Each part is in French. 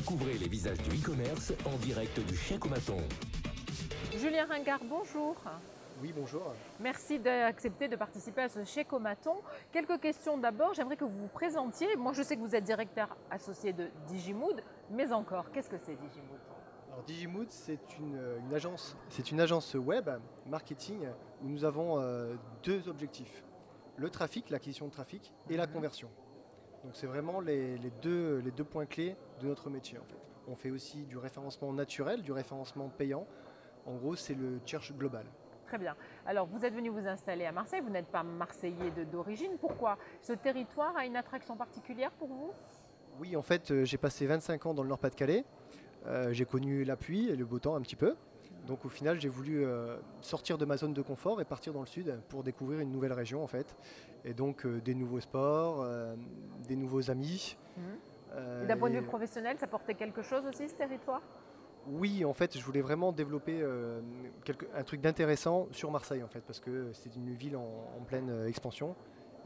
Découvrez les visages du e-commerce en direct du Chèque au Maton. Julien Ringard, bonjour. Oui, bonjour. Merci d'accepter de participer à ce Chèque au Maton. Quelques questions d'abord. J'aimerais que vous vous présentiez. Moi, je sais que vous êtes directeur associé de Digimood, mais encore, qu'est-ce que c'est Digimood? Alors Digimood, c'est une agence web marketing où nous avons deux objectifs. Le trafic, l'acquisition de trafic et la conversion. Donc c'est vraiment les deux points clés de notre métier en fait. On fait aussi du référencement naturel, du référencement payant. En gros, c'est le search global. Très bien. Alors, vous êtes venu vous installer à Marseille. Vous n'êtes pas marseillais d'origine. Pourquoi? Ce territoire a une attraction particulière pour vous? Oui, en fait, j'ai passé 25 ans dans le Nord-Pas-de-Calais. J'ai connu la pluie et le beau temps un petit peu. Donc au final, j'ai voulu sortir de ma zone de confort et partir dans le sud pour découvrir une nouvelle région en fait. Et donc des nouveaux sports, des nouveaux amis. Et d'un point de vue professionnel, ça portait quelque chose aussi ce territoire? Oui, en fait, je voulais vraiment développer un truc d'intéressant sur Marseille en fait, parce que c'est une ville en pleine expansion.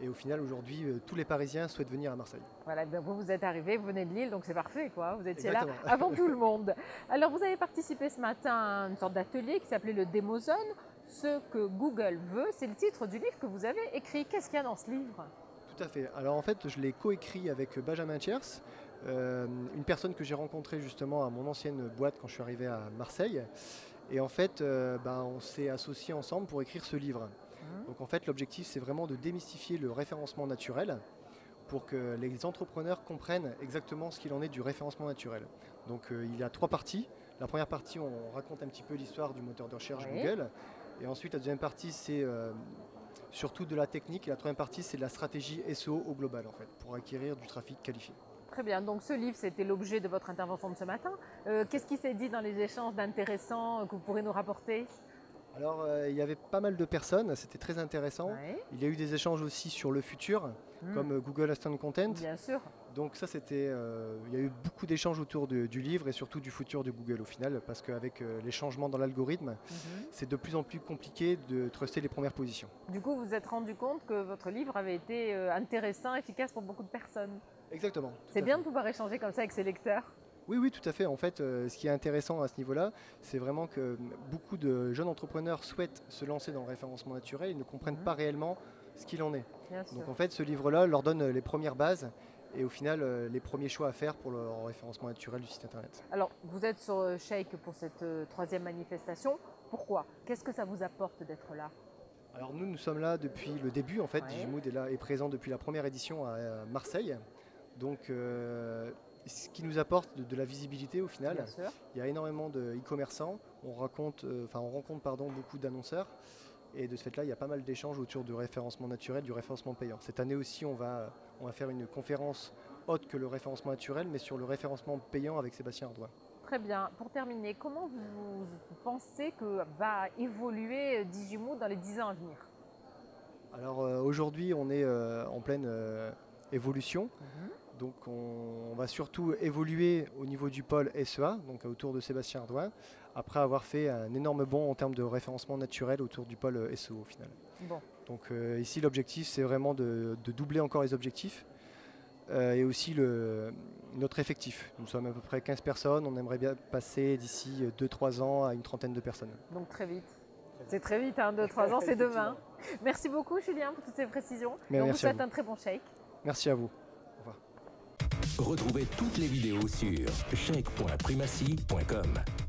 Et au final, aujourd'hui, tous les Parisiens souhaitent venir à Marseille. Voilà, ben vous êtes arrivé, vous venez de Lille, donc c'est parfait, quoi. Vous étiez Exactement. là avant tout le monde. Alors, vous avez participé ce matin à une sorte d'atelier qui s'appelait le Demo Zone. Ce que Google veut, c'est le titre du livre que vous avez écrit. Qu'est-ce qu'il y a dans ce livre? Tout à fait. Alors en fait, je l'ai coécrit avec Benjamin Thiers, une personne que j'ai rencontrée justement à mon ancienne boîte quand je suis arrivé à Marseille. Et en fait, on s'est associés ensemble pour écrire ce livre. Donc en fait, l'objectif, c'est vraiment de démystifier le référencement naturel pour que les entrepreneurs comprennent exactement ce qu'il en est du référencement naturel. Donc il y a trois parties. La première partie, on raconte un petit peu l'histoire du moteur de recherche Google. Et ensuite, la deuxième partie, c'est surtout de la technique. Et la troisième partie, c'est de la stratégie SEO au global, en fait, pour acquérir du trafic qualifié. Très bien, donc ce livre, c'était l'objet de votre intervention de ce matin. Qu'est-ce qui s'est dit dans les échanges d'intéressants que vous pourrez nous rapporter? Alors, il y avait pas mal de personnes, c'était très intéressant. Ouais. Il y a eu des échanges aussi sur le futur, comme Google Assistant Content. Bien sûr. Donc ça, il y a eu beaucoup d'échanges autour du livre et surtout du futur de Google au final, parce qu'avec les changements dans l'algorithme, c'est de plus en plus compliqué de truster les premières positions. Du coup, vous vous êtes rendu compte que votre livre avait été intéressant, efficace pour beaucoup de personnes. Exactement. C'est bien de pouvoir échanger comme ça avec ses lecteurs. Oui, oui, tout à fait. En fait, ce qui est intéressant à ce niveau-là, c'est vraiment que beaucoup de jeunes entrepreneurs souhaitent se lancer dans le référencement naturel et ne comprennent pas réellement ce qu'il en est. Bien sûr. Donc en fait, ce livre-là leur donne les premières bases et au final, les premiers choix à faire pour le référencement naturel du site internet. Alors, vous êtes sur Shake pour cette troisième manifestation. Pourquoi? Qu'est-ce que ça vous apporte d'être là? Alors nous sommes là depuis le début. En fait, Digimood est présent depuis la première édition à Marseille. Donc ce qui nous apporte de la visibilité au final. Bien sûr. Il y a énormément de e-commerçants, on rencontre beaucoup d'annonceurs et de ce fait-là, il y a pas mal d'échanges autour du référencement naturel, du référencement payant. Cette année aussi, on va faire une conférence autre que le référencement naturel, mais sur le référencement payant avec Sébastien Ardouin. Très bien. Pour terminer, comment vous pensez que va évoluer Digimood dans les 10 ans à venir? Alors aujourd'hui, on est en pleine évolution. Donc on va surtout évoluer au niveau du pôle SEA, donc autour de Sébastien Ardouin, après avoir fait un énorme bond en termes de référencement naturel autour du pôle SEO au final. Bon. Donc ici l'objectif c'est vraiment de doubler encore les objectifs et aussi notre effectif. Nous sommes à peu près 15 personnes, on aimerait bien passer d'ici 2-3 ans à une trentaine de personnes. Donc très vite. C'est très vite, 2-3 ans, c'est demain. Merci beaucoup Julien pour toutes ces précisions. Et on vous souhaite un très bon shake. Merci à vous. Retrouvez toutes les vidéos sur chèque.primacy.com.